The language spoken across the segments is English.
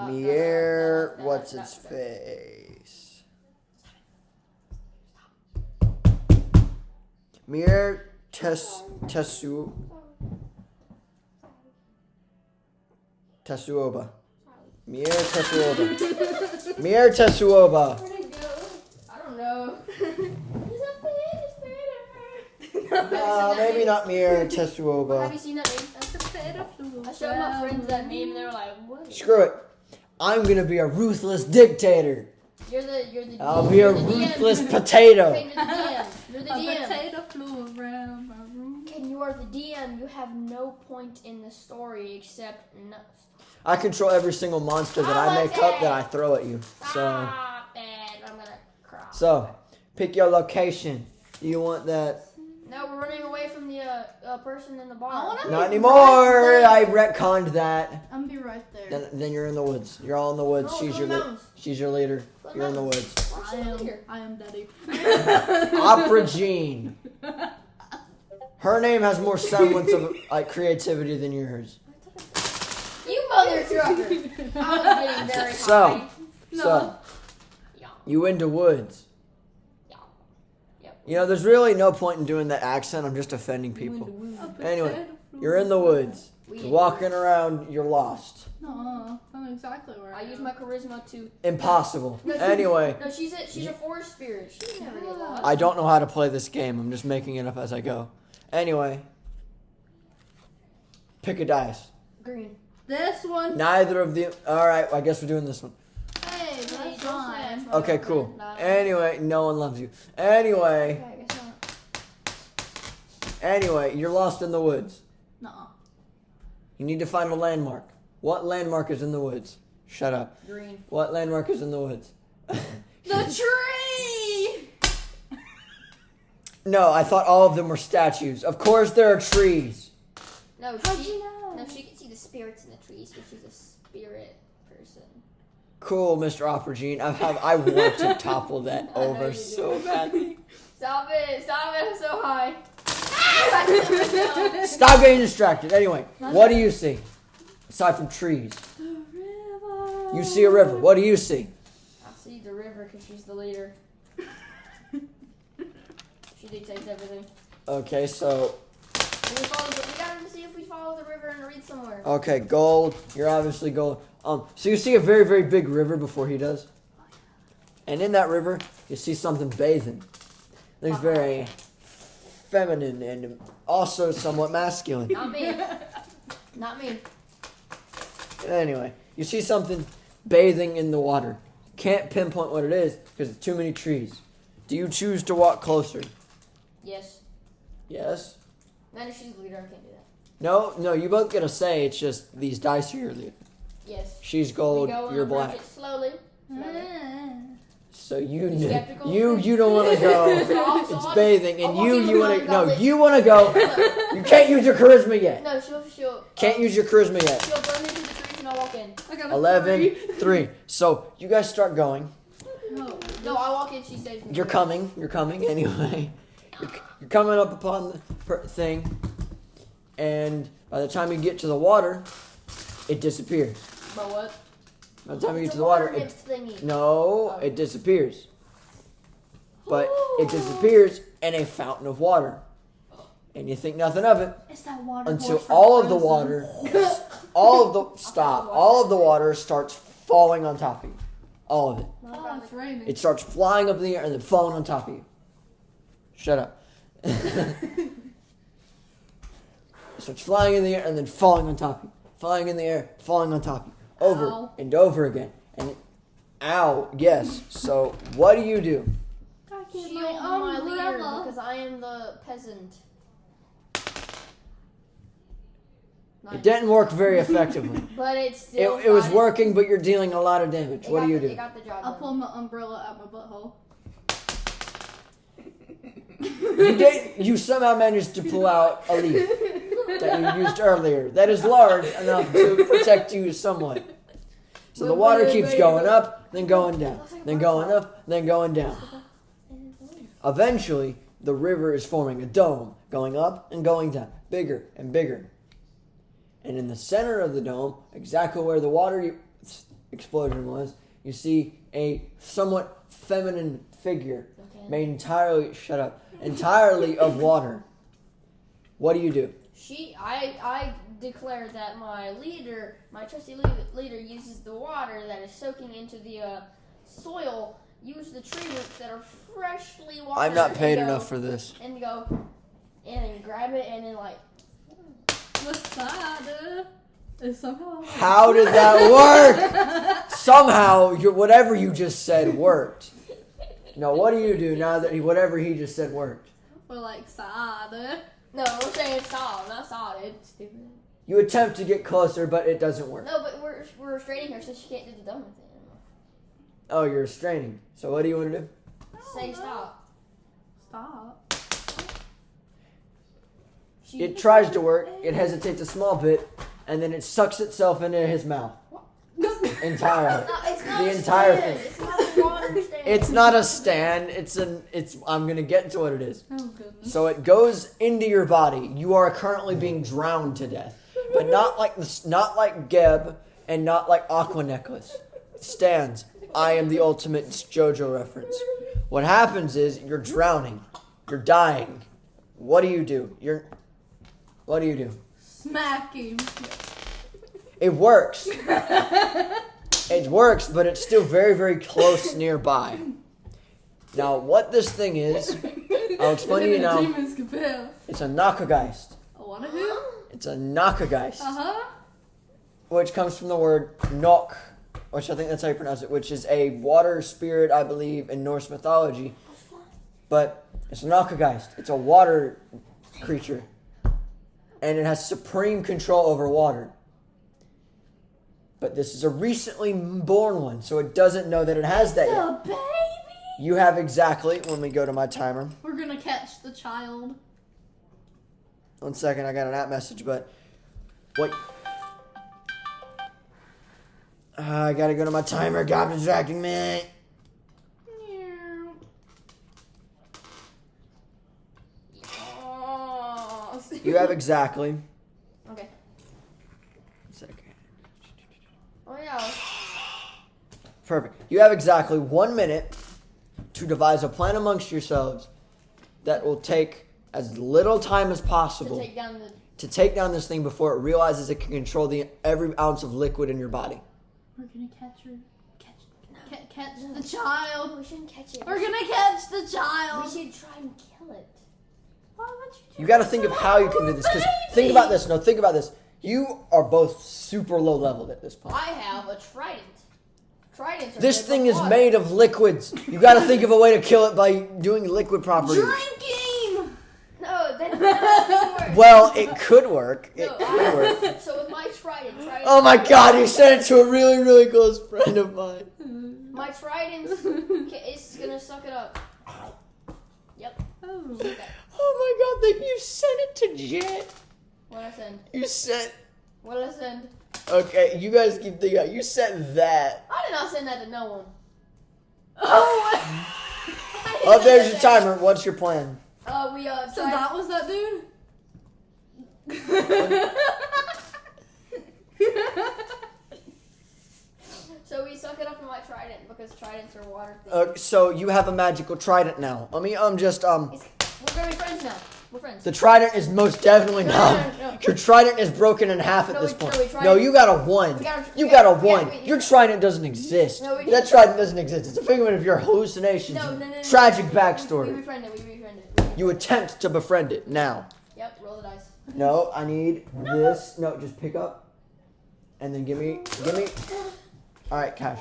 Mier, what's its face? Mier Tetsuoba. Mier Tetsuoba. Mier Tetsuoba. Where'd it go? I don't know. Maybe not Mier Tetsuoba. Have you seen that meme? I showed my friends that meme and they were like, what? Screw it. I'm gonna be a ruthless dictator. You're the I'll be a ruthless potato. Okay, you're the DM. You're the DM. A potato flew around my room. Ken, you are the DM. You have no point in the story except no. I control every single monster that I make up that I throw at you. So, Stop it. I'm gonna cry. so pick your location. Do you want that? No, we're running away from the person in the bar. Not anymore. I retconned that. I'm gonna be right there. Then you're in the woods. You're all in the woods. No, She's your leader. You're in the woods. I am Daddy. Opera Jean. Her name has more semblance of like creativity than yours. You mother trucker. I was getting very high. So you into woods. Yep. You know, there's really no point in doing that accent. I'm just offending people. Anyway, you're in the woods. You're walking around. You're lost. No, I'm exactly where I use my charisma to. Impossible. Anyway. No, she's a forest spirit. She never get lost. I don't know how to play this game. I'm just making it up as I go. Anyway. Pick a dice. Green. This one. Neither of the... Alright, I guess we're doing this one. Hey, that's fine. Okay, cool. Anyway, no one loves you. Anyway. Okay, I guess not. Anyway, you're lost in the woods. No. You need to find a landmark. What landmark is in the woods? Shut up. Green. What landmark is in the woods? The tree! No, I thought all of them were statues. Of course there are trees. No, How'd you know? No, she can see the spirits in the trees, but she's a spirit person. Cool, Mr. Opera Gene. I want to topple that I know over you do. so badly. Stop it, I'm so high. Stop getting distracted. Anyway, what do you see? Aside from trees. The river. You see a river. What do you see? I see the river because she's the leader. She dictates everything. Okay, so... We gotta see if we follow the river and read somewhere. Okay, gold. You're obviously gold. So you see a very, very big river before he does. And in that river, you see something bathing. It's very feminine and also somewhat masculine. Not me. Not me. Anyway, you see something bathing in the water. Can't pinpoint what it is because it's too many trees. Do you choose to walk closer? Yes. Yes? Not if she's the leader, I can't do that. No, you both get a say. It's just these dice are your leader. Yes. She's gold, We go and you're approach black. it slowly. So you skeptical? you don't want to go. So It's I'll bathing, I'll and walk in you with want to my no. goblet. You want to go. You can't use your charisma yet. No, she'll Can't use your charisma yet. She'll burn me through the trees and I'll walk in. I got a 11, 3. So you guys start going. No, I walk in, she saves me. You're coming anyway. You're coming up upon the thing, and by the time you get to the water, it disappears. But what? By the time you get It's to a the water, water nymph thingy. no, it disappears. But it disappears in a fountain of water, and you think nothing of it It's that water until boy from all of the Frozen. water, all of the water starts falling on top of you, all of it. Oh, it's raining. It starts flying up in the air and then falling on top of you. Shut up. It starts flying in the air and then falling on top of you. Flying in the air, falling on top of you. Over Ow. and over again. And ow, yes. So what do you do? I get Shield my my leader umbrella. because I am the peasant. It didn't work very effectively. But it's still. It was got working, but you're dealing a lot of damage. What do you It do? got the job I'll done. pull my umbrella out my butthole. You somehow managed to pull out a leaf that you used earlier. That is large enough to protect you somewhat. So the water keeps going up, then going down, then going up, then going down. Eventually, the river is forming a dome, going up and going down, bigger and bigger. And in the center of the dome, exactly where the water explosion was, you see a somewhat feminine figure Okay. made entirely of water. What do you do? I declare that my trusty leader uses the water that is soaking into the soil, use the tree roots that are freshly watered. I'm not paid enough for this. And go and grab it and then like. Masada. Somehow. How did that work? Somehow, whatever you just said worked. No, what do you do now that whatever he just said worked? We're like Sada. No, we're saying stop, not stop. It's stupid. You attempt to get closer, but it doesn't work. No, but we're restraining her so she can't do the dumb thing. Oh, you're restraining. So what do you want to do? Say stop. Stop. It tries to work. It hesitates a small bit, and then it sucks itself into his mouth. Entirely. No, it's not The a entire stand. thing. It's not a water stand. It's not a stand. I'm gonna get to what it is. Oh goodness. So it goes into your body. You are currently being drowned to death, but not like Geb and not like Aqua Necklace. It stands. I am the ultimate JoJo reference. What happens is you're drowning. You're dying. What do you do? What do you do? Smack him. It works. It works, but it's still very, very close nearby. Now, what this thing is, I'll explain to you now. It's a Nakageist. A what a who? It's a Nakageist, Uh-huh. which comes from the word nok, which I think that's how you pronounce it, which is a water spirit, I believe, in Norse mythology. But it's a Nakageist. It's a water creature. And it has supreme control over water. But this is a recently born one, so it doesn't know that it has that yet. The baby. You have exactly, when we go to my timer. We're gonna catch the child. 1 second, I got an app message, but what? I gotta go to my timer. God distracting me. You have exactly. Okay. 1 second. Oh yeah. Perfect. You have exactly 1 minute to devise a plan amongst yourselves that will take as little time as possible to take down this thing before it realizes it can control every ounce of liquid in your body. We're gonna catch her. Catch the child. We shouldn't catch it. We're gonna catch the We child. should try and kill it. Why would you do You got to think of how you can do this. Because think about this. No, think about this. You are both super low leveled at this point. I have a trident. Tridents are This made thing of is water. made of liquids. You got to think of a way to kill it by doing liquid properties. Drinking. No, that doesn't work. Well, it could work. It No, could work. So with my trident. Oh my God! You sent it to a really, really close friend of mine. My trident is gonna suck it up. Yep. Oh. Oh my God! You sent it to Jet. What I send? You sent. What I send? Okay, you guys keep thinking. You sent that. I did not send that to no one. Oh. Oh, there's your timer. What's your plan? So that was that dude. So we suck it up in my trident because tridents are water things. So you have a magical trident now. Let me We're gonna be friends now. We're friends. The trident is most definitely No, not. no. Your trident is broken in half at No, this we- point. no, we tried- No, you got a 1. We got a- You we got a got- yeah, 1. we- Your trident doesn't exist. No, we That didn't. trident doesn't exist. It's a figment of your hallucinations. No, and no, no, no. Tragic We backstory. befriended. You attempt to befriend it now. Yep, roll the dice. No, I need this. No, just pick up, and then give me. All right, Cash.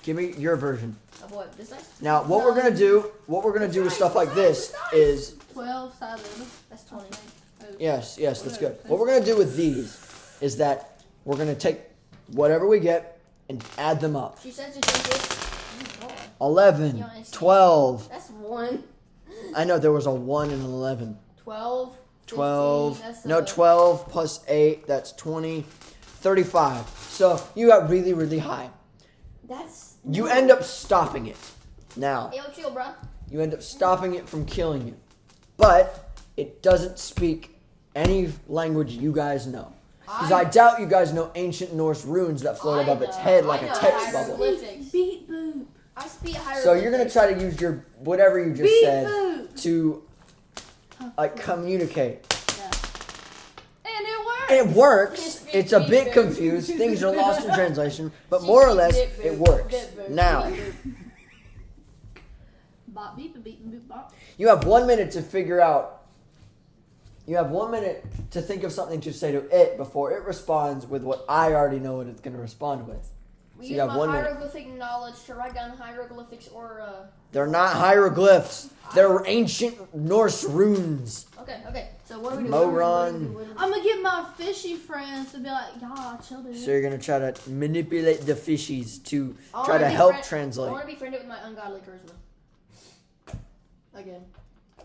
Give me your version. Of what? This dice? Now, what we're gonna do with stuff like this is 12 7. That's 20. yes, that's good. What we're gonna do with these is that we're gonna take whatever we get and add them up. She said to drink this. 11, 12. That's 1. I know there was a 1 and an 11. 12. 12. 15, that's No, 12 plus 8. That's 20. 35. So you got really, really high. That's. You end up stopping it. Now, Yo, chill, bro. you end up stopping it from killing you. But it doesn't speak any language you guys know. Because I doubt you guys know ancient Norse runes that float above its head like a text bubble. Beat boop. I speak hieroglyphics. So you're going to try to use your whatever you just Beat said boop. to like communicate. And it works. It works. It's a bit confused. Things are lost in translation, but more or less it works. Now, Bop beep beep boop bop. you have 1 minute to figure out. You have 1 minute to think of something to say to it before it responds with what I already know what it's going to respond with. We So you use have my 1 minute. hieroglyphic knowledge to write down hieroglyphics or They're not hieroglyphs. They're ancient Norse runes. Okay. So what do we do? Moron. I'm gonna get my fishy friends to be like, y'all chill, dude. So you're going to try to manipulate the fishies to I try wanna to be help I translate. want to be friended with my ungodly charisma. Again.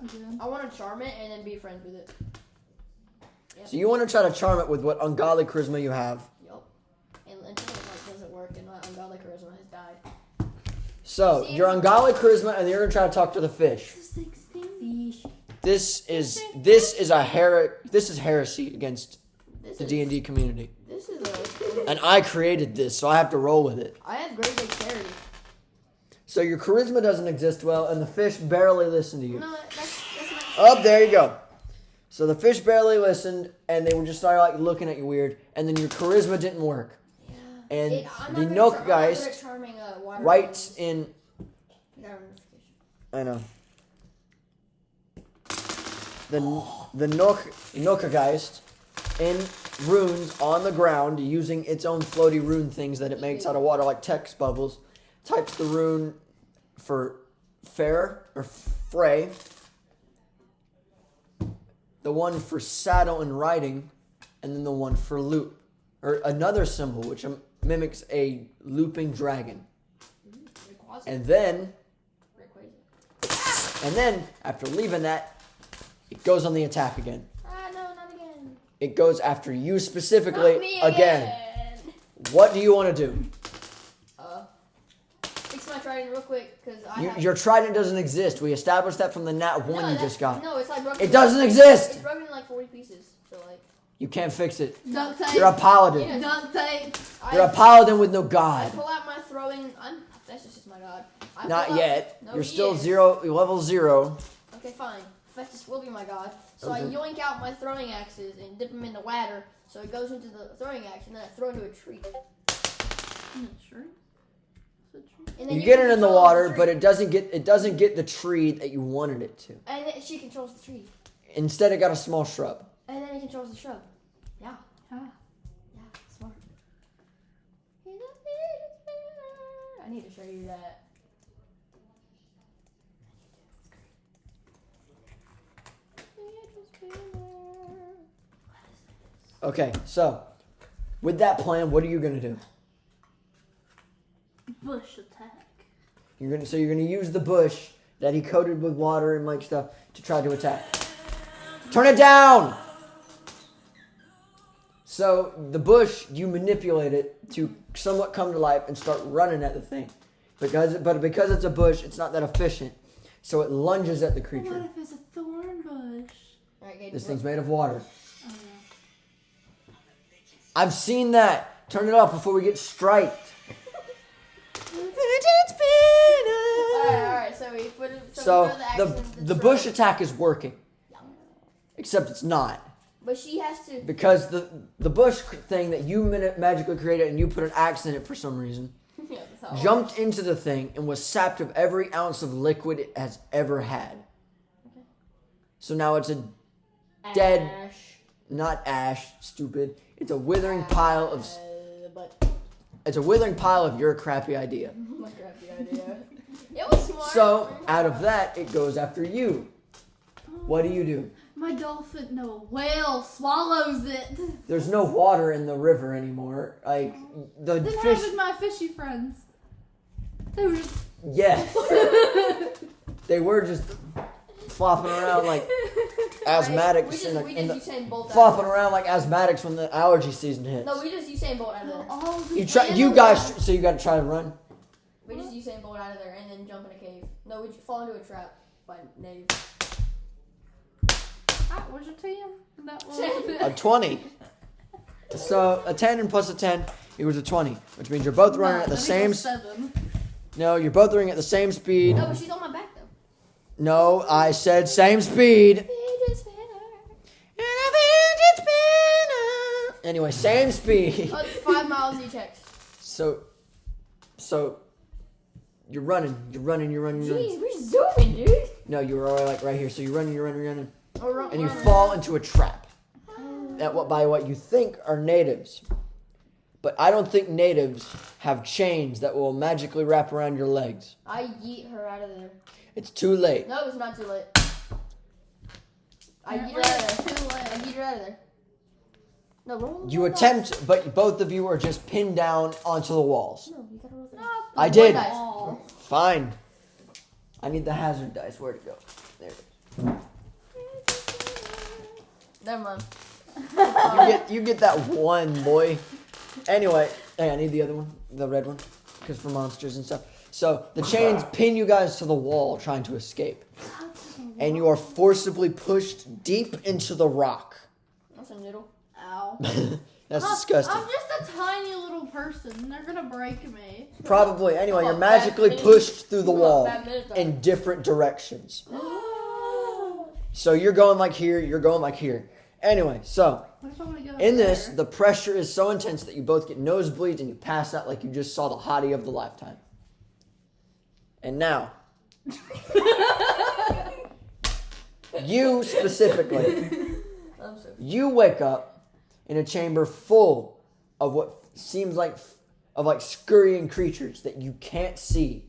Again. I want to charm it and then be friends with it. Yep. So you want to try to charm it with what ungodly charisma you have. Yep. And until it doesn't work and my ungodly charisma has died. So your ungodly charisma, and you're going to try to talk to the fish. 16. Fish. This is heresy against This the is D&D community. This is a. And I created this, so I have to roll with it. I have great dexterity. So your charisma doesn't exist well, and the fish barely listen to you. No, that's not. Oh, there you go. So the fish barely listened, and they were just started like looking at you weird, and then your charisma didn't work. Yeah. And I'm the not good Nook at Geist charming, water writes dragons. in. You got a notification. I know. The Nook Geist in runes on the ground using its own floaty rune things that it makes out of water like text bubbles. Types the rune for fair or fray. The one for saddle and riding, and then the one for loop, or another symbol which mimics a looping dragon. And then after leaving that, it goes on the attack again. No, not again. It goes after you specifically Not me again. What do you want to do? Fix my trident real quick because Your trident doesn't exist. We established that from the nat 1 you just got. No, it's like broken. It doesn't exist. It's broken in like 40 pieces. So like. You can't fix it. Duct tape. You're a paladin. Yeah. Duct tape. You're a paladin with no I god. pull out my throwing. Festus is my god. Not yet. No, You're he still is. level 0. Okay, fine. Festus will be my god. So Okay. I yoink out my throwing axes and dip them in the water, so it goes into the throwing axe, and then I throw into a tree. Sure. And then You get it in the control water, tree. but it doesn't get the tree that you wanted it to. And then she controls the tree, Instead, it got a small shrub. and then it controls the shrub. Yeah, Ah. smart. I need to show you that. Okay, so with that plan, what are you gonna do? Bush attack. You're gonna use the bush that he coated with water and like stuff to try to attack. Turn it down. So the bush, you manipulate it to somewhat come to life and start running at the thing, because it's a bush, it's not that efficient. So it lunges at the What creature. if it's a thorn bush? Alright, Gabe, This thing's made of water. Oh, yeah. I've seen that. Turn it off before we get striked. Alright, so we put it. So we throw the axe in the tree. bush attack is working, except it's not. But she has to. Because the bush thing that you magically created and you put an axe in it for some reason, Yeah, that's how it jumped into the thing and was sapped of every ounce of liquid it has ever had. Okay. So now it's a works. dead- Ash. not ash, stupid. It's a withering pile of But it's a withering pile of your crappy idea. my crappy idea. It was smart. So out of that, it goes after you. What do you do? My dolphin, no, whale swallows it. There's no water in the river anymore. Like the Then fish. how did my fishy friends? They were just. Yes. They were just flopping around like asthmatics We just Usain Bolt. flopping around like asthmatics when the allergy season hits. No, we just Usain Bolt out of there. All the You guys, so you got to try to run. We just Usain Bolt out of there and then jump in a cave. No, we fall into a trap by Nave. Ah, what's your team? That A 20. So a 10 and plus a 10 equals a 20, which means you're both running at the same. 7. No, you're both running at the same speed. No, but she's on my back though. No, I said same speed. Anyway, same speed. 5 miles each X. So you're running. Jeez, we're zooming, dude. No, you were already like right here. So you're running, Oh, and you fall into a trap. By what you think are natives. But I don't think natives have chains that will magically wrap around your legs. I yeet her out of there. It's too late. No, it's not too late. I yeet her out of there. No, roll. You attempt, but both of you are just pinned down onto the walls. No, you gotta roll the I did. Wall. Fine. I need the hazard dice. Where'd it go? There it is. Never mind. You get that one, boy. Anyway, hey, I need the other one, the red one, because for monsters and stuff. So the chains pin you guys to the wall trying to escape. And you are forcibly pushed deep into the rock. That's a noodle. Ow. That's disgusting. I'm just a tiny little person. They're gonna break me. Probably. Anyway, Oh, you're magically bad pushed through the Oh, wall bad minute, though. in different directions. So you're going like here, you're going like here. Anyway, so What if I wanna go in this, there? the pressure is so intense that you both get nosebleeds and you pass out like you just saw the hottie of the lifetime. And now, you specifically, I'm so you wake up in a chamber full of what seems like scurrying creatures that you can't see.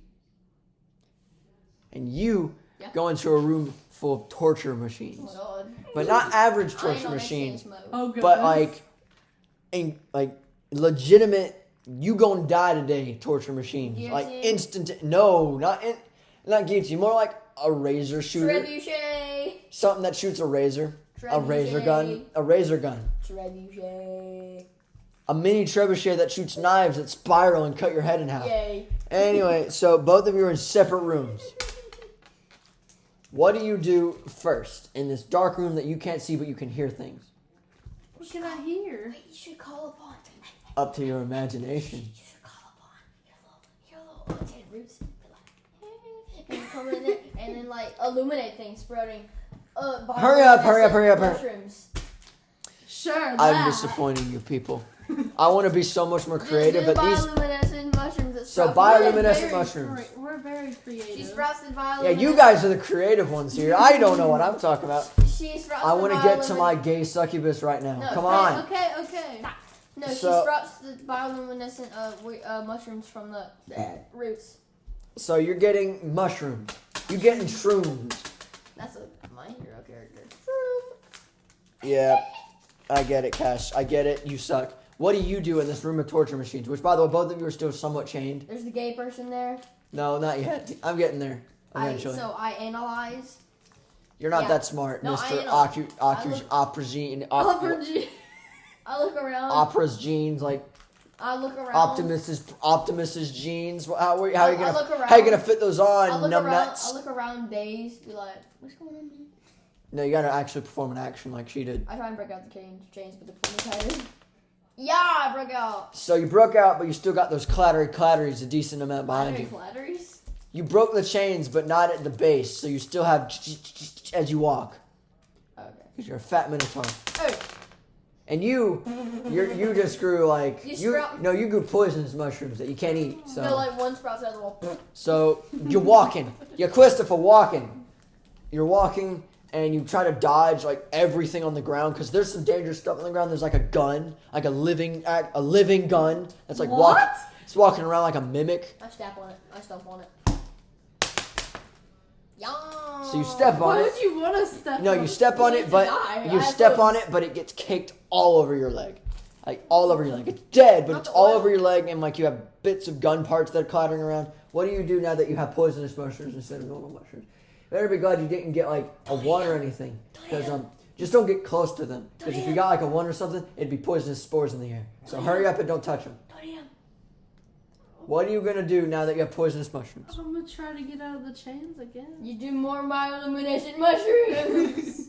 And you Yeah. go into a room full of torture machines. Oh my god. But not average I ain't torture on that machines, chance mode. Oh, goodness. but like legitimate you gonna die today torture machines. Like Guillotine? instant not guillotine, more like a razor shooter. Trebuchet. Something that shoots a razor. A razor Trebuchet. gun. A razor gun. Trebuchet. A mini trebuchet that shoots knives that spiral and cut your head in half. Yay. Anyway, so both of you are in separate rooms. What do you do first in this dark room that you can't see but you can hear things? What can I hear? Wait, you should call upon. Up to your imagination. You should call upon your little dead roots. Be like, hey. And you come in there and then like illuminate things, sprouting. Hurry up. Mushrooms. Sure. I'm disappointing you people. I want to be so much more creative, Just but do these. bioluminescent mushrooms that So sprout. bioluminescent mushrooms. We're very creative. She sprouts the bioluminescent. Yeah, you guys are the creative ones here. I don't know what I'm talking about. She sprouts I the want to get to bioluminescent- my gay succubus right now. No, Come okay, on. Okay. No, So- she sprouts the bioluminescent mushrooms from the roots. So you're getting mushrooms. You're getting shrooms. That's my hero character. Yeah, I get it, Cash. I get it. You suck. What do you do in this room of torture machines? Which, by the way, both of you are still somewhat chained. There's the gay person there. No, not yet. I'm getting there eventually. I analyze. You're not yeah. that smart, No, I Mr. analyze. I look around. Opera's genes, like I look around. Optimus's genes. How are you I gonna look around. how you gonna fit those I on, look numb around. nuts? I look around dazed, be like, what's going on here? No, you gotta actually perform an action like she did. I try and break out the chains, but they're pulling me tighter. Yeah, I broke out. So you broke out, but you still got those clatteries a decent amount behind you. Flatteries. You broke the chains, but not at the base, so you still have as you walk. Okay. Because you're a fat minotaur. Oh, And you just grew like You sprout- you grew poisonous mushrooms that you can't eat. So no, like one sprouts out of the wall. so you're walking. You're Christopher walking. You're walking and you try to dodge like everything on the ground because there's some dangerous stuff on the ground. There's like a gun, like a living gun that's like it's walking around like a mimic. I stamp on it. I stomp on it. Yeah. So you step on Why it. would you want to step No, on you step on You it, need but to die. you I have step on hooves. it, but it gets caked all over your leg. Like all over your leg. It's dead, but Not it's the all oil. over your leg, and like you have bits of gun parts that are clattering around. What do you do now that you have poisonous mushrooms instead of normal mushrooms? You better be glad you didn't get like a 1 or anything, because just don't get close to them. Because if you got like a 1 or something, it'd be poisonous spores in the air. So hurry up and don't touch them. What are you gonna do now that you have poisonous mushrooms? I'm gonna try to get out of the chains again. You do more bioluminescent mushrooms.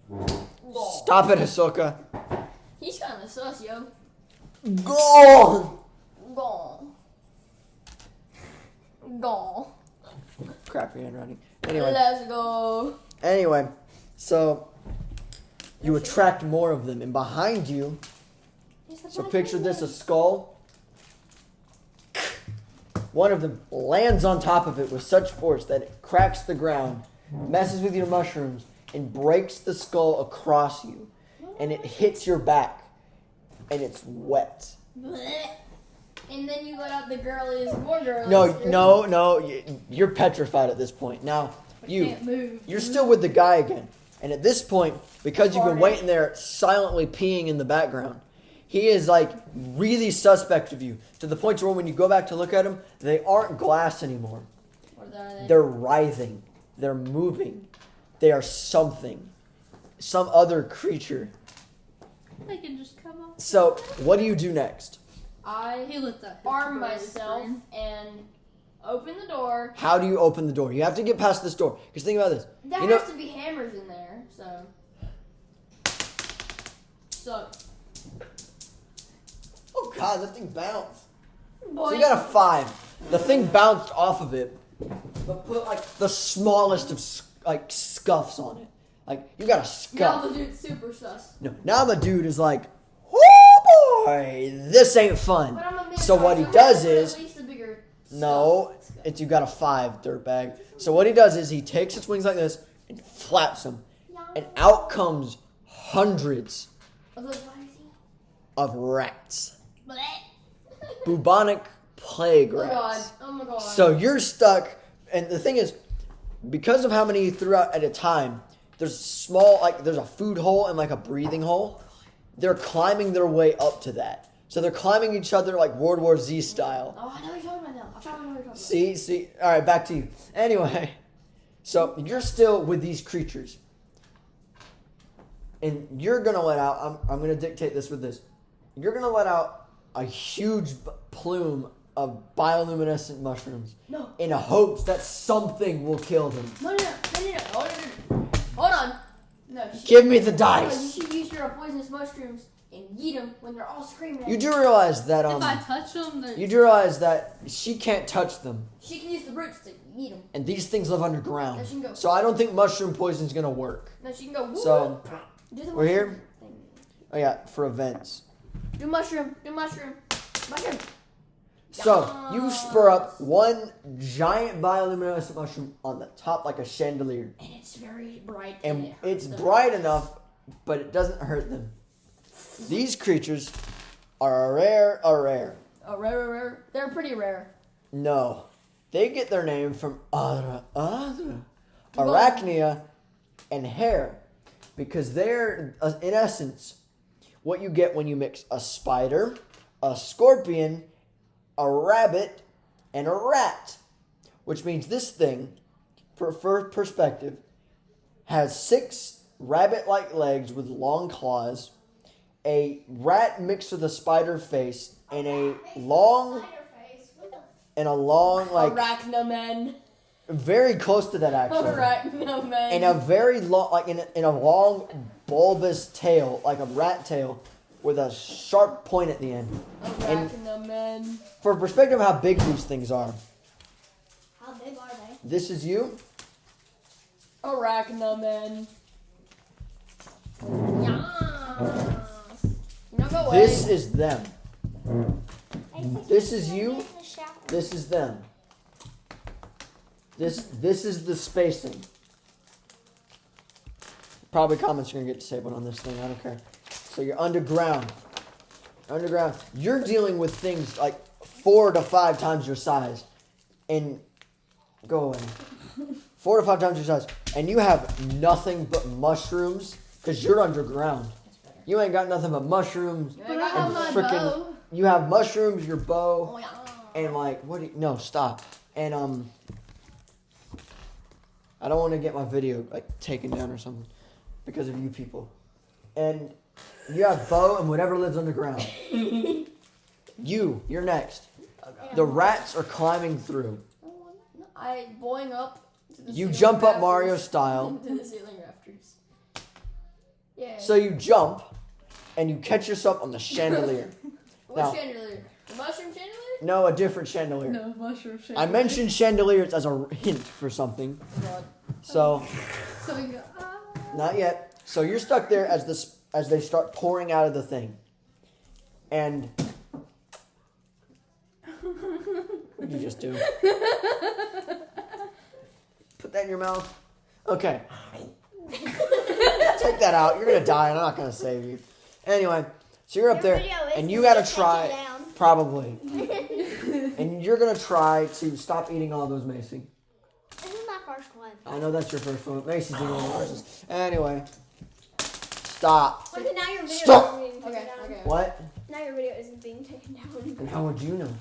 Stop it, Ahsoka. He's kind of sus, yo. Gone. Gone. Gone. Crappy handwriting. Anyway. Let's go. Anyway, so you attract more of them, and behind you. So picture this: a skull. One of them lands on top of it with such force that it cracks the ground, messes with your mushrooms, and breaks the skull across you. And it hits your back, and it's wet. And then you let out the girliest, more girliest. No. You're petrified at this point. Now, Can't move. you're still with the guy again. And at this point, because you've been waiting there silently peeing in the background, he is like really suspect of you. To the point where when you go back to look at him, they aren't glass anymore. What are they? They're writhing. They're moving. They are something. Some other creature. They can just come up. So, what do you do next? I He looked up. arm myself and open the door. How do you open the door? You have to get past this door. Because think about this. There You know- has to be hammers in there, so. Oh God, that thing bounced. So Boy, you got a 5. The thing bounced off of it, but put like the smallest of scuffs on it. Like you got a now scuff. the dude's super sus. No, now the dude is like, oh boy, this ain't fun. But I'm a big So guy, what he so does at is, least a bigger no, scuff. it's you got a 5, dirtbag. So what he does is he takes its wings like this and flaps them, and out comes hundreds of rats, bubonic plague Oh god! rats. Oh my god! So you're stuck, and the thing is, because of how many you threw out at a time, there's there's a food hole and like a breathing hole. They're climbing their way up to that. So they're climbing each other like World War Z style. Oh, I know what you're talking about now. I found what you're talking See? All right, back to you. Anyway, so you're still with these creatures. And you're going to let out, I'm going to dictate this with this. You're going to let out a huge plume of bioluminescent mushrooms. No. In a hopes that something will kill them. No. Hold on. No. Give me the No, you dice. should use your poisonous mushrooms and eat them when they're all screaming at You do realize that If I touch them, you do realize that she can't touch them, She can use the roots to eat them. and these things live underground. No, she can go. So I don't think mushroom poison is gonna work. No, she can go. So do the we're here? mushroom thing. Oh yeah, for events. Do mushroom. Mushroom. So you spur up one giant bioluminescent mushroom on the top like a chandelier, And it's very bright. and it it's hurts them. bright enough, but it doesn't hurt them. These creatures are rare. Oh, rare. They're pretty rare. No, they get their name from arachnia and hair, because they're in essence what you get when you mix a spider, a scorpion, a rabbit, and a rat. Which means this thing, for perspective, has 6 rabbit-like legs with long claws, a rat mixed with a spider face, and a long like Arachnomen. very close to that actually, Arachnomen. and a very long like in a long bulbous tail like a rat tail with a sharp point at the end. Arachnomen. For perspective of how big these things are, How big are they? this is you. Arachnomen. Yes. No, go away. This is them. This is you. This is them. This is the spacing. Probably comments are gonna get disabled on this thing. I don't care. So you're underground. You're dealing with things like 4 to 5 times your size, and go away. 4 to 5 times your size, and you have nothing but mushrooms because you're underground. You ain't got nothing but mushrooms. But I have my bow. You have mushrooms, your bow, Oh, yeah. and like no, stop. And I don't want to get my video like taken down or something because of you people. And you have bow and whatever lives underground. You're next. The rats are climbing through. Going up. To the You ceiling jump up rafters. Mario style. To the ceiling rafters. Yeah. So you jump, and you catch yourself on the chandelier. What Now- chandelier? The mushroom chandelier? No, a different chandelier. No, mushroom shape. I mentioned chandeliers as a hint for something. God. So, So we go. not yet. So you're stuck there as they start pouring out of the thing. And what did you just do? Put that in your mouth. Okay. Take that out. You're gonna die, and I'm not gonna save you. Anyway, so you're up there, and you gotta try, probably, and you're gonna try to stop eating all those Macy. This is my first one. I know that's your first one. Macy's eating all the verses. Anyway, stop. Okay, now your video Stop. is being taken Okay, down. okay. What? Now your video isn't being taken down. And how would you know?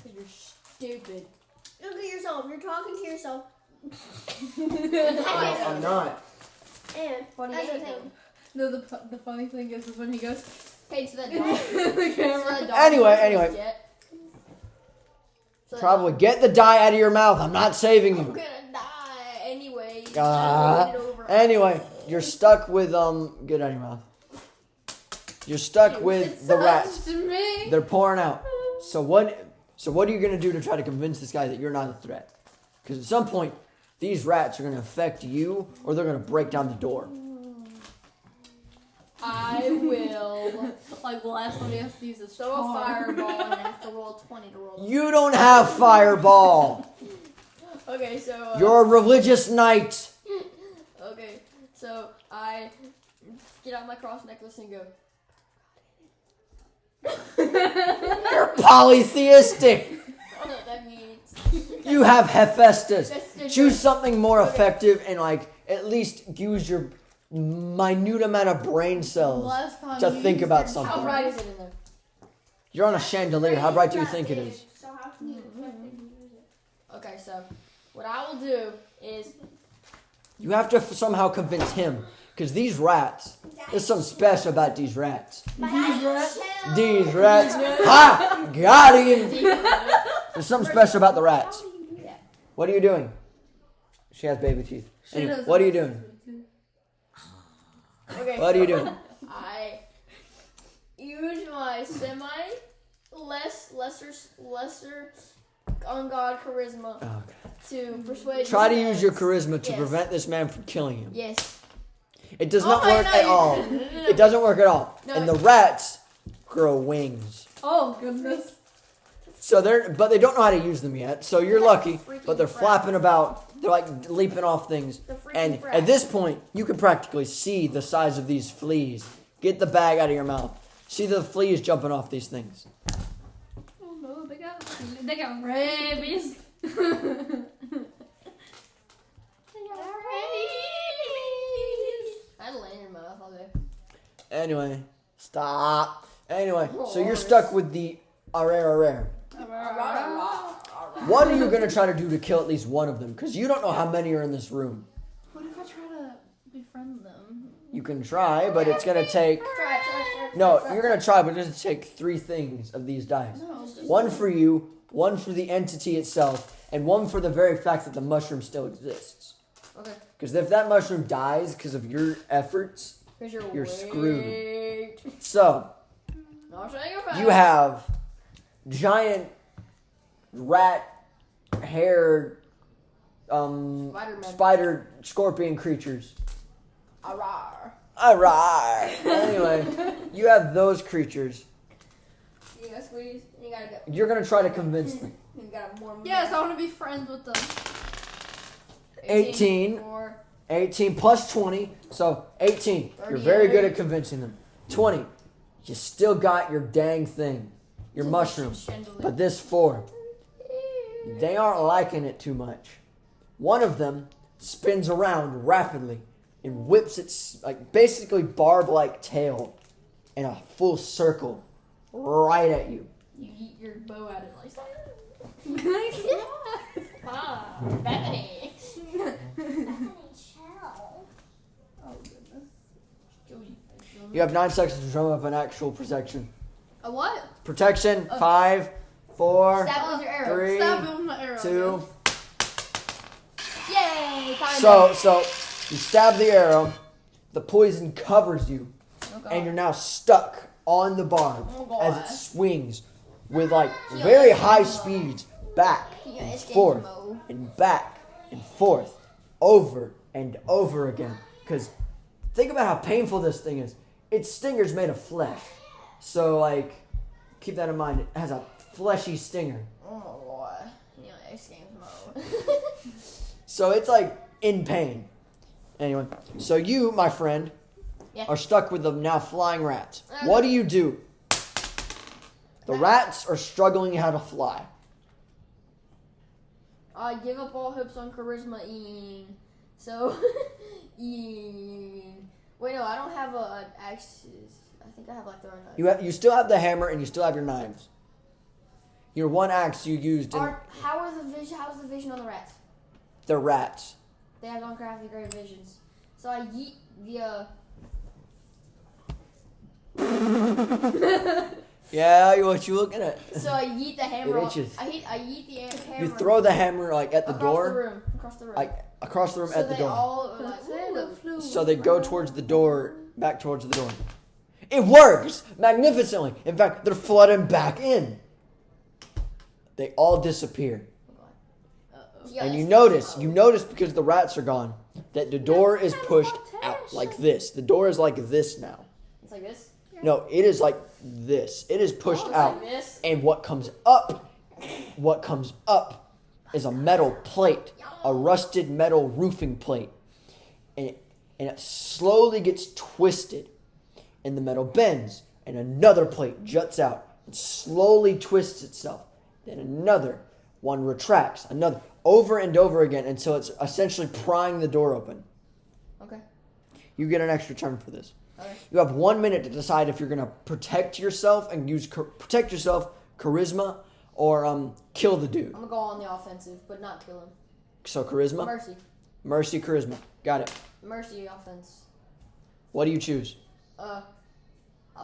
Because you're stupid. Look at yourself. You're talking to yourself. I'm not. And Funny as a anything. thing. No, the funny thing is when he goes. Hey, so that dog. The camera. So that dog Anyway. jet. So that Probably dog- get the dye out of your mouth. I'm not saving I'm you. gonna die anyway. Ah. Get it over. Anyway, you're stuck with get out of your mouth. You're stuck with the rats. To me. They're pouring out. So what are you gonna do to try to convince this guy that you're not a threat? Because at some point, these rats are gonna affect you, or they're gonna break down the door. I will Like the last one he has to use is throw a fireball and I have to roll 20 to roll. You don't have fireball. Okay, so. You're a religious knight. Okay, so I get out my cross necklace and go. You're polytheistic. I don't know what that means. You have Hephaestus. That's Choose something more Okay. effective and at least use your minute amount of brain cells Last time to you think used about it- something. How bright is it in there? You're on a chandelier. How bright do you think it is? So how can you effectively use it? Okay, so what I will do is. You have to somehow convince him. Because these rats, there's something special about these rats. These rats. Ha! Got him! There's something special about the rats. How do you do that? What are you doing? She has baby teeth. She Anyway, does what are you have doing? Okay, What are you so doing? I use my lesser on God charisma Oh, God. to persuade. Try to this use man. your charisma to Yes. prevent this man from killing him. Yes. It does Oh, not I work know at you- all. No, no, no. It doesn't work at all. No, And it- the rats grow wings. Oh goodness. So but they don't know how to use them yet. So you're lucky, but they're Freaking flapping about. They're like leaping off things. The freaking And frat. at this point, you can practically see the size of these fleas. Get the bag out of your mouth. See the fleas jumping off these things. Oh no, they got rabies. I had a land in my mouth all day. Anyway, stop. Anyway, so you're stuck with the rare. What are you going to try to do to kill at least one of them? Because you don't know how many are in this room. What if I try to befriend them? You can try, but it's going to take... Try. No, you're going to try, but it's going to take 3 things of these dice. No. One for you, one for the entity itself, and one for the very fact that the mushroom still exists. Okay. Because if that mushroom dies because of your efforts, Because You're screwed. screwed. so Not saying you're fast. you have giant rat-haired Spider-Man. spider scorpion creatures. Arrar. Alright. Anyway, you have those creatures. You gotta squeeze. And you gotta go. You're going to try to convince them. You gotta warm. Yes, I want to be friends with them. 18. 4. 18 plus 20, so 18. You're very good at convincing them. 20. You still got your dang thing. Your mushroom. But this 4. They aren't liking it too much. One of them spins around rapidly and whips its basically barb-like tail in a full circle right at you. You eat your bow at it like. Nice. Ah, Bethany. Oh goodness. You have 9 seconds to drum up an actual protection. A what? Protection, 5, 4, Stab it with your arrow. 3, Stab him with my arrow. 2. Yay! Time So you stab the arrow, the poison covers you, Oh, God. and you're now stuck on the barb Oh, God. as it swings with like very high speeds back Yeah, and escape forth mode. and back and forth over and over again. Because think about how painful this thing is. Its stinger's made of flesh. So, like, keep that in mind. It has a fleshy stinger. Oh my God. Yeah, escape mode. So it's like in pain. Anyway, so you, my friend, Yeah. are stuck with the now flying rats. Okay. What do? The rats are struggling how to fly. I give up all hopes on charisma. So, wait, no, I don't have an axes. I think I have like throwing knives. You still have the hammer and you still have your knives. Your one axe you used in How's the vision on the rats? the rats. They have uncrafted great visions. So I yeet the. Yeah, what you looking at? So I yeet the hammer. It off- itches. I yeet the hammer. You throw the hammer like at the across door, the room. Across the room. like across the room so at the they door. all are like, "Ooh." So they go towards the door, back towards the door. It works magnificently. In fact, they're flooding back in. They all disappear. Yeah, And you it's- notice because the rats are gone, that the door is pushed out like this. The door is like this now. It's like this. No, it is like this. It is pushed Oh, it's out. like this. And what comes up is a metal plate, a rusted metal roofing plate. And it slowly gets twisted, and the metal bends, and another plate juts out and slowly twists itself. Then another one retracts, another, over and over again until it's essentially prying the door open. Okay. You get an extra turn for this. Okay. You have 1 minute to decide if you're going to protect yourself and use protect yourself, charisma, or kill the dude. I'm gonna go on the offensive, but not kill him. So charisma, Mercy. charisma. Got it. Mercy offense. What do you choose? I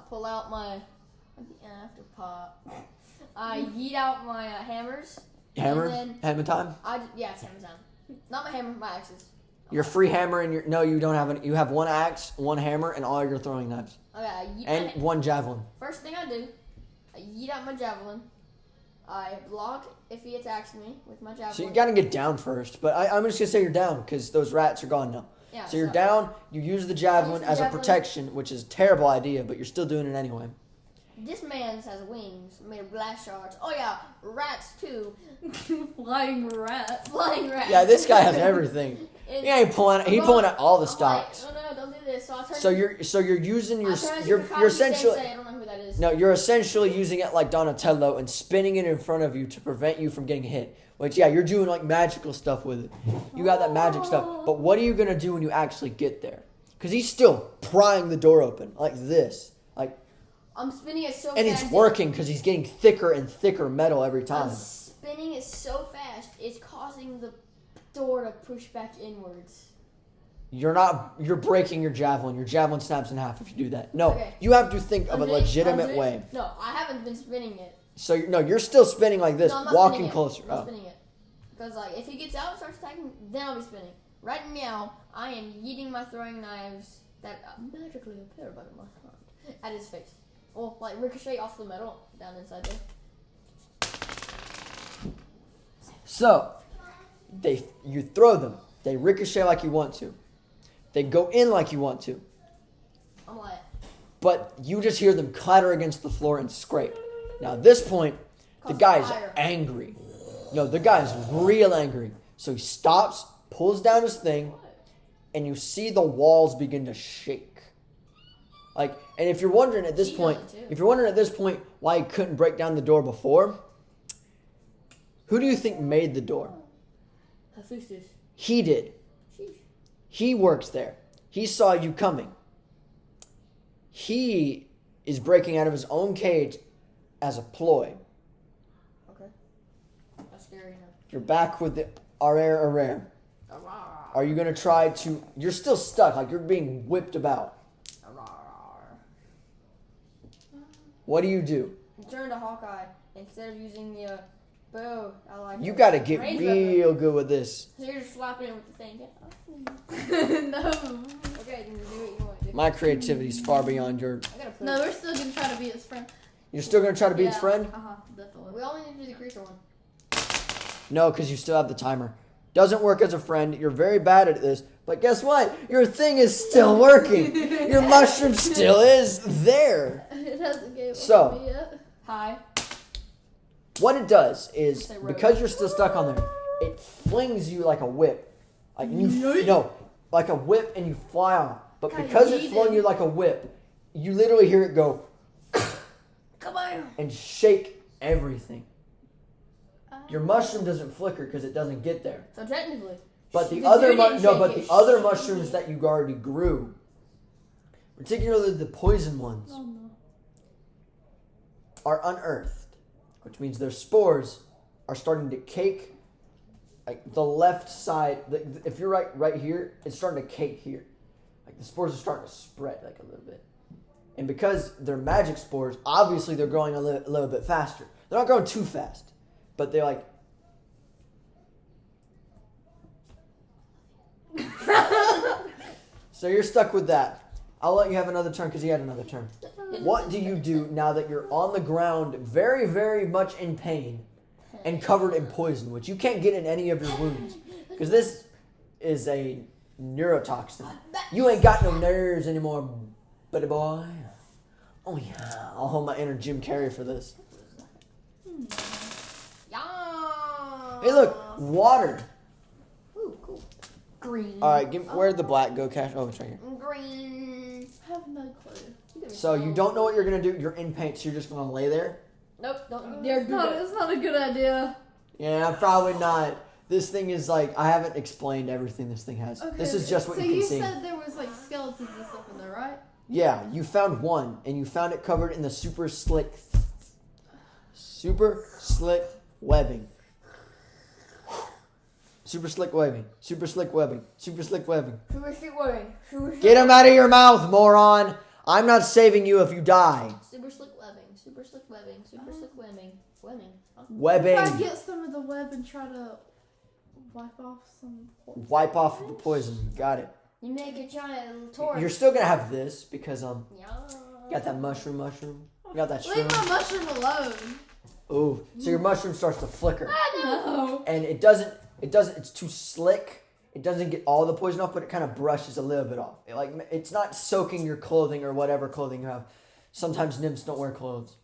pull out my after pop. I yeet out my hammers. Hammer? And then Hammer time? it's hammer time. Not my hammer, my axes. Your free hammer and no, you don't have you have one axe, one hammer, and all your throwing knives. Okay, I yeet And one javelin. First thing I do, I yeet out my javelin. I block if he attacks me with my javelin. So you gotta get down first, but I'm just gonna say you're down because those rats are gone now. Yeah, So you're down, you use the javelin the as a javelin. protection, which is a terrible idea, but you're still doing it anyway. This man has wings made of blast shards. Oh yeah, rats too. Flying rat. Flying rats. Yeah, this guy has everything. And- He ain't pulling out all the I'm stops. Like, oh no, don't do this. So I turn. So you're using your I turn to you're Kakashi essentially Sensei. I don't know who that is. no, you're essentially using it like Donatello and spinning it in front of you to prevent you from getting hit. Which yeah, you're doing like magical stuff with it. You got that magic stuff. But what are you gonna do when you actually get there? Because he's still prying the door open like this, like, I'm spinning it so and fast. it's working because he's getting thicker and thicker metal every time. I'm spinning it so fast, it's causing the door to push back inwards. You're breaking your javelin. Your javelin snaps in half if you do that. No, Okay. you have to think of a I'm doing- legitimate I'm doing- way. No, I haven't been spinning it. So you're still spinning like this, No, I'm not walking spinning it. closer. I'm not Oh. spinning it. Because like, if he gets out and starts attacking, then I'll be spinning. Right now, I am yeeting my throwing knives that magically appear by my hand at his face. Well, like ricochet off the metal down inside there. So you throw them. They ricochet like you want to. They go in like you want to. I'm like, But you just hear them clatter against the floor and scrape. Now at this point, the guy's fire. angry. No, the guy's real angry. So he stops, pulls down his thing, and you see the walls begin to shake. Like, and if you're wondering at this She point, does it too. why he couldn't break down the door before, who do you think made the door? Hephaestus. He did. Sheesh. He works there. He saw you coming. He is breaking out of his own cage as a ploy. Okay. That's scary enough. You're back with the Arare. Are you going to try to... You're still stuck, like you're being whipped about. What do you do? Turn to Hawkeye instead of using the bow. I like You it. got to get Range real good with this. weapon. So you're just slapping it with the thing. Yeah. No. Okay, then you do it. You My creativity's far beyond your. I gotta put No, we're still gonna try to be his friend. You're still gonna try to be its friend? Definitely. We only need to do the creature one. No, because you still have the timer. Doesn't work as a friend. You're very bad at this. But guess what? Your thing is still working. Your mushroom still is there. It hasn't gave up So- on me yet. Hi. What it does is, Say road. because you're still stuck on there, it flings you like a whip. Like like a whip, and you fly off. But Kinda because it's flung yeeted. you like a whip, you literally hear it go Come on. and shake everything. Your mushroom doesn't flicker because it doesn't get there. So technically. But the The other dude didn't shake but it. the other mushrooms that you already grew, particularly the poison ones, Oh no. are unearthed, which means their spores are starting to cake. Like the left side, if you're right here, it's starting to cake here. Like the spores are starting to spread like a little bit. And because they're magic spores, obviously they're growing a little bit faster. They're not growing too fast, but they're like. So you're stuck with that. I'll let you have another turn because he had another turn. What do you do now that you're on the ground, very, very much in pain, and covered in poison, which you can't get in any of your wounds? Because this is a neurotoxin. You ain't got no nerves anymore, buddy boy. Oh yeah, I'll hold my inner Jim Carrey for this. Yeah. Hey look, water. Ooh, cool. Green. Alright, where'd the black go, Cash? Oh, it's right here. Green. I have no clue. So you don't know what you're going to do. You're in pain, so you're just going to lay there? Nope, don't you dare do that. It's not a good idea. Yeah, probably not. This thing is like, I haven't explained everything this thing has. Okay. This is just what so you can you see. said there was like skeletons and stuff in there, right? Yeah, you found one, and you found it covered in the super slick webbing. Super slick webbing. Super slick webbing. Super slick webbing. Super slick webbing. Get him out of your mouth, moron! I'm not saving you if you die. Super slick webbing. Super slick webbing. Super slick webbing. Webbing. Huh? Try to Webbing. get some of the web and try to wipe off some. Wipe off the poison. Got it. You make a giant little torch. You're still gonna have this because Yeah. you got that mushroom. You got that Leave shroom. my mushroom alone. Ooh, so your mushroom starts to flicker, No. and it doesn't. It's too slick. It doesn't get all the poison off, but it kind of brushes a little bit off. It's not soaking your clothing or whatever clothing you have. Sometimes nymphs don't wear clothes,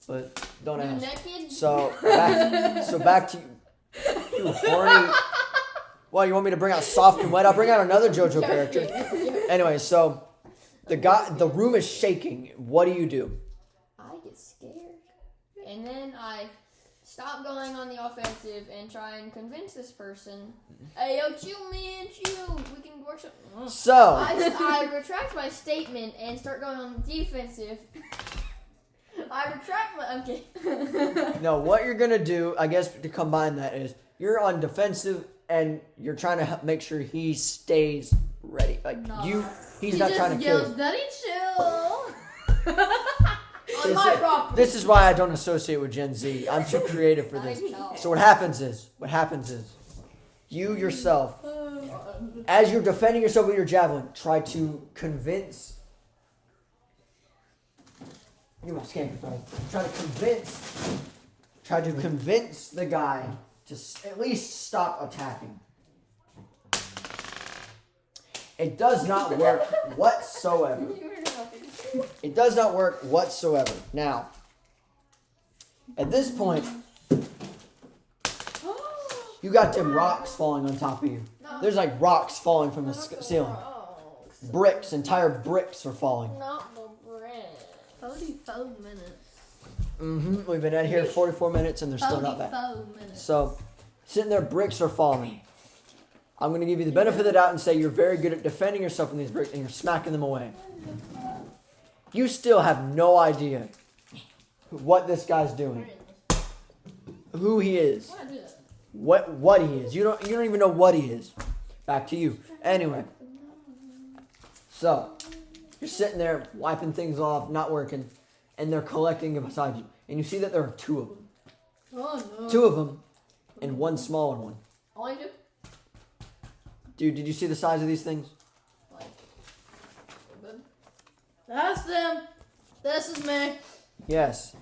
but don't You ask. naked? So back to you horny. Well, you want me to bring out soft and wet? I'll bring out another JoJo character. Anyway, so the room is shaking. What do you do? I get scared. And then I stop going on the offensive and try and convince this person, hey, yo, chill, man, chill. We can work something. So I retract my statement and start going on the defensive. I retract my... I'm kidding. no, what you're gonna do, I guess, to combine that is you're on defensive and you're trying to make sure he stays ready. Like No. he's He not just trying to kill yells, you. Daddy, chill. On my property. This is why I don't associate with Gen Z. I'm too creative for this. So what happens is you yourself, as you're defending yourself with your javelin, try to convince. You must can't try to convince the guy to at least stop attacking. It does not work whatsoever. It does not work whatsoever. Now, at this point, you got them rocks falling on top of you. There's like rocks falling from the ceiling. Bricks, entire bricks are falling. Not the bread. 44 minutes. We've been at here 44 minutes and they're still not back. 44 minutes. So, sitting there, bricks are falling. I'm going to give you the benefit of the doubt and say you're very good at defending yourself from these bricks and you're smacking them away. You still have no idea what this guy's doing, who he is, Why do that? what he is. You don't even know what he is. Back to you. Anyway, so you're sitting there wiping things off, not working, and they're collecting beside you, and you see that there are two of them. Oh no. Two of them, and one smaller one. Only two? Dude, did you see the size of these things? Like, good. That's them. This is me. Yes.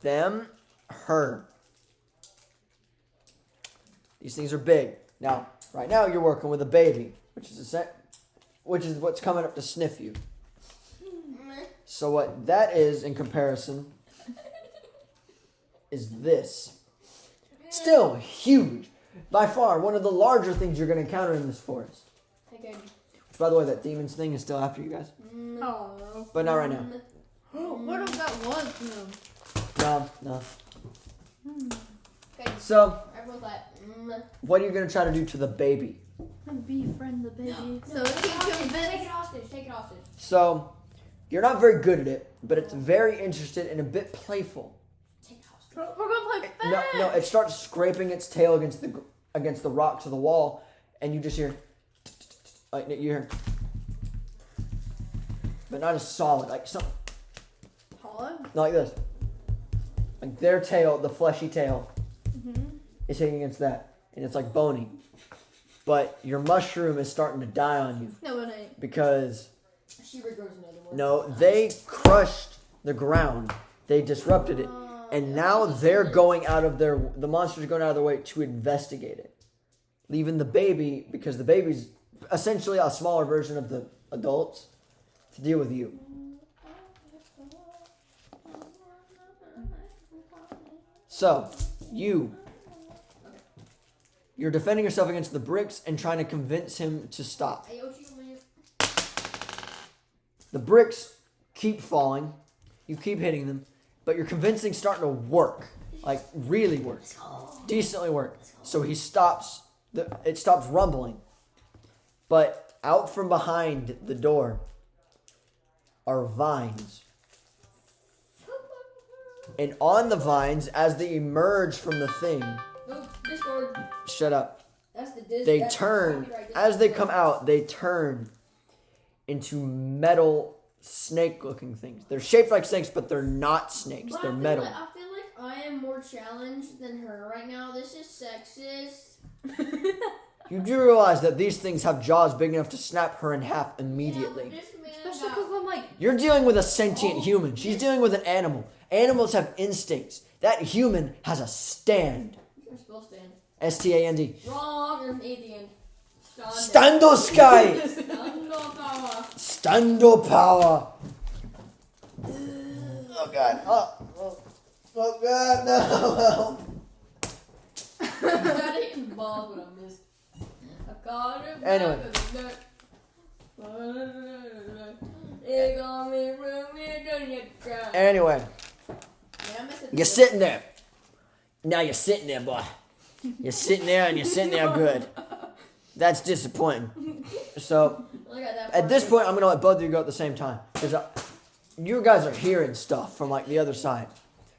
Them, her. These things are big. Now, right now you're working with a baby, which is what's coming up to sniff you. So what that is in comparison is this. Still huge. By far, one of the larger things you're going to encounter in this forest. Okay. Which, by the way, that demons thing is still after you guys. Oh. But not right now. What if that was him? No. Okay. So, I wrote that. what are you going to try to do to the baby? Befriend the baby. So So take he it hostage. convinced. Take it hostage. Take it hostage. So, you're not very good at it, but it's very interested and a bit playful. Take it hostage. We're gonna play fetch. No, it starts scraping its tail against the rocks of the wall, and you just hear, like you hear, but not as solid, like something, Hollow. not like this, like their tail, the fleshy tail, is hitting against that, and it's like bony, but your mushroom is starting to die on you No, it ain't. because She regrows another one. no, they crushed the ground, they disrupted it. And now they're going out of the monster's going out of their way to investigate it. Leaving the baby, because the baby's essentially a smaller version of the adults, to deal with you. So, you're defending yourself against the bricks and trying to convince him to stop. Hey, Yoshi, come here. The bricks keep falling. You keep hitting them. But your convincing's starting to work. Like, really work. Decently work. So he stops. It stops rumbling. But out from behind the door are vines. And on the vines, as they emerge from the thing, Oops, Discord. shut up. That's the Discord. They turn, as they come out, they turn into metal snake-looking things. They're shaped like snakes, but they're not snakes. But They're I feel metal. Like, I feel like I am more challenged than her right now. This is sexist. You do realize that these things have jaws big enough to snap her in half immediately. Yeah, but this man Especially got- because I'm like, You're dealing with a sentient human. She's dealing with an animal. Animals have instincts. That human has a stand. You're supposed to end. S-T-A-N-D. Wrong, there's an A at the end. Stando sky! Stando power. Stando power! Oh god. Oh god, no! I tried to hit the ball, but I missed. I caught it. Anyway. It got me from me, don't you cry. Anyway, Yeah, I missed it. you're sitting there. Now you're sitting there, boy. You're sitting there and you're sitting there good. That's disappointing. So, Look at that at this part. point, I'm going to let both of you go at the same time. Because you guys are hearing stuff from, like, the other side.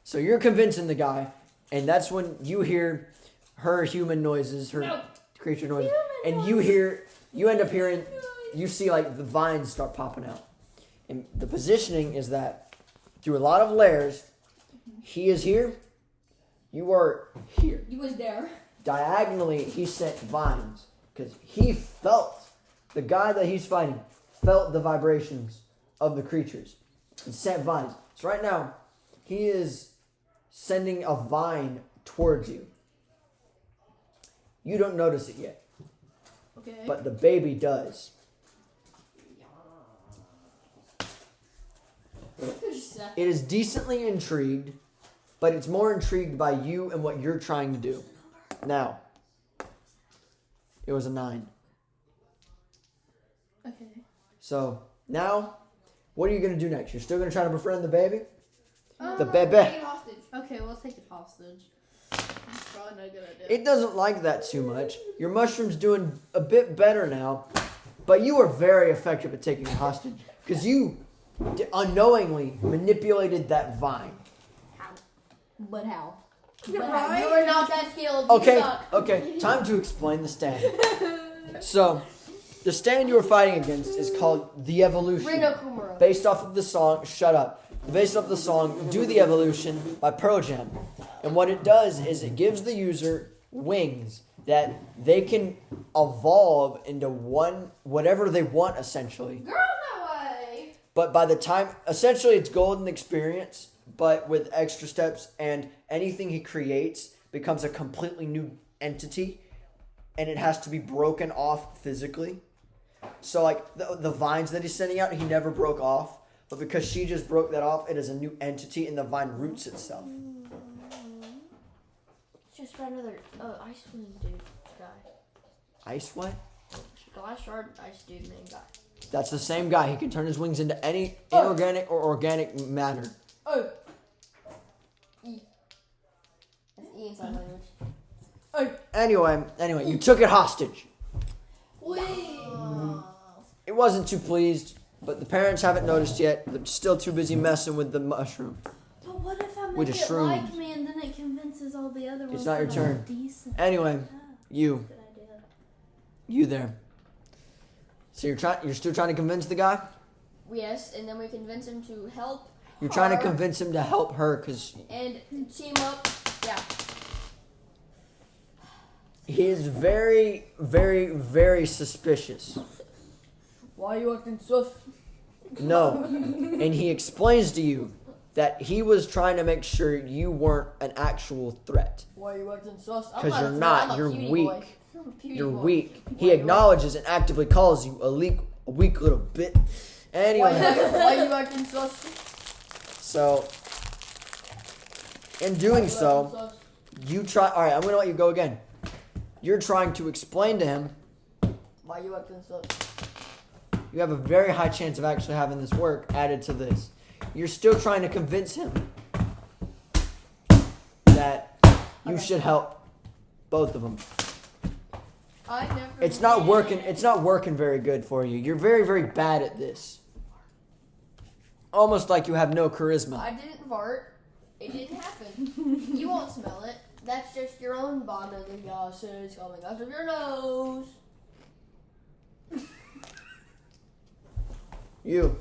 So you're convincing the guy, and that's when you hear her human noises, her creature noises. And you end up hearing, you see, like, the vines start popping out. And the positioning is that through a lot of layers, he is here, you are here. You was there. Diagonally, he sent vines because he felt, the guy that he's fighting felt the vibrations of the creatures and sent vines. So right now, he is sending a vine towards you. You don't notice it yet, okay. but the baby does. It is decently intrigued, but it's more intrigued by you and what you're trying to do. Now, it was a 9. Okay. So, now, what are you going to do next? You're still going to try to befriend the baby? The Take baby. it hostage. Okay, we'll take it hostage. That's probably not a good idea. It doesn't like that too much. Your mushroom's doing a bit better now, but you were very effective at taking it hostage because you unknowingly manipulated that vine. But how? You're But how? right. You're not that skilled. You Okay, suck. okay, time to explain the stand. So, the stand you were fighting against is called The Evolution. Reno Kumura. Based off of the song, shut up. Based off the song, Do the Evolution by Pearl Jam. And what it does is it gives the user wings that they can evolve into whatever they want, essentially. Girl, no way. But by the time, essentially it's golden experience, but with extra steps, and anything he creates becomes a completely new entity, and it has to be broken off physically. So like the vines that he's sending out, he never broke off, but because she just broke that off, it is a new entity, and the vine roots itself. It's just another ice wing dude guy. Ice what? Glass shard ice dude main guy. That's the same guy. He can turn his wings into any inorganic or organic matter. Oh. E. That's E in sign language. Oh. Anyway, you took it hostage. Wait. It wasn't too pleased, but the parents haven't noticed yet. They're still too busy messing with the mushroom. But what if I With make the it shrooms. like me and then it convinces all the other ones? It's not your that turn. I'm decent? Anyway, Yeah, you good idea. there. So you're still trying to convince the guy? Yes, and then we convince him to help. You're trying to her convince him to help her because and team up. Yeah. he is very, very, very suspicious. Why are you acting sus? No. And he explains to you that he was trying to make sure you weren't an actual threat. Why are you acting sus? I'm 'Cause not a you're threat, not. I'm a You're cutie weak. boy. I'm a cutie You're boy. weak. Why He you acknowledges and actively calls you a weak little bit. Anyway, Why are you acting sus? so in doing so, you try. All right, I'm gonna let you go again. You're trying to explain to him. Why are you acting sus? You have a very high chance of actually having this work added to this. You're still trying to convince him that you should help both of them. I never. It's not did. working. It's not working very good for you. You're very, very bad at this. Almost like you have no charisma. I didn't fart. It didn't happen. You won't smell it. That's just your own bodily gases coming out of your nose. You're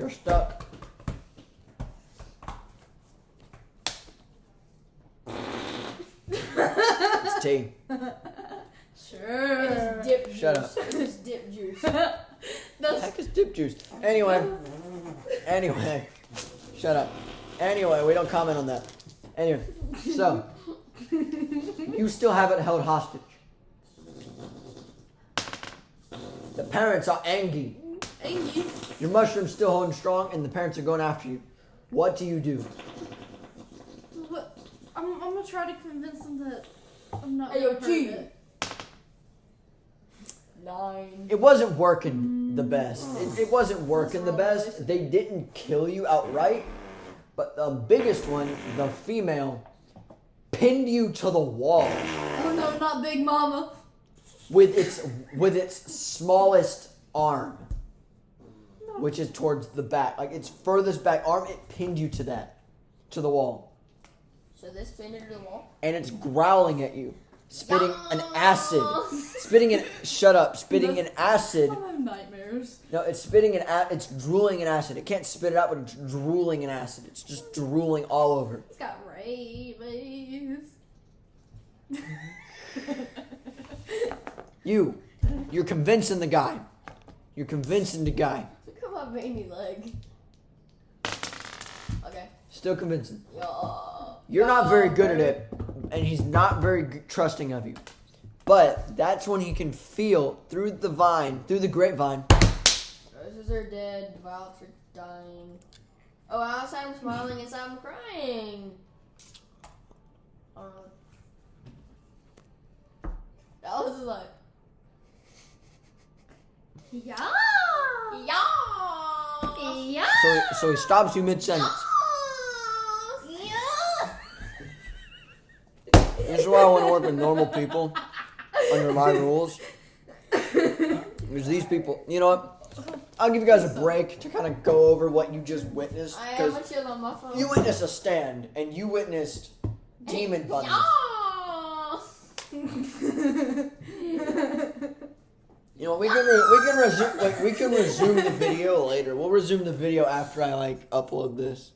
stuck. It's tea. Sure. It is dip juice. Shut up. It is dip juice. The heck is dip juice? Anyway, shut up. Anyway, we don't comment on that. Anyway, so you still have it held hostage. The parents are angry. Angry. Your mushroom's still holding strong, and the parents are going after you. What do you do? What? I'm gonna try to convince them that I'm not Hey, yo, gonna hurt G. it. 9. It wasn't working the best. It wasn't working the best. They didn't kill you outright, but the biggest one, the female, pinned you to the wall Oh no, not Big Mama. with its smallest arm, which is towards the back, like its furthest back arm. It pinned you to the wall, So this pinned it to the wall. and it's growling at you, spitting an acid, spitting an acid. I have nightmares. No, it's spitting it's drooling an acid. It can't spit it out, but it's drooling an acid. It's just drooling all over. It's got rabies. You're convincing the guy. You're convincing the guy. Look at my veiny leg. Okay. Still convincing. Yeah. You're not very good at it, and he's not very trusting of you. But that's when he can feel through the grapevine. Roses are dead. Violets are dying. Oh, outside I'm smiling, inside I'm crying. I don't know. That was like. Yeah. Yeah. Yeah. So he stops you mid-sentence. Yeah. This is why I want to work with normal people under my rules. Because these people, you know what? I'll give you guys a break to kind of go over what you just witnessed. I am a Because chill on my phone. you witnessed a stand, and you witnessed demon bunnies. You know, we can resume the video later. We'll resume the video after I upload this.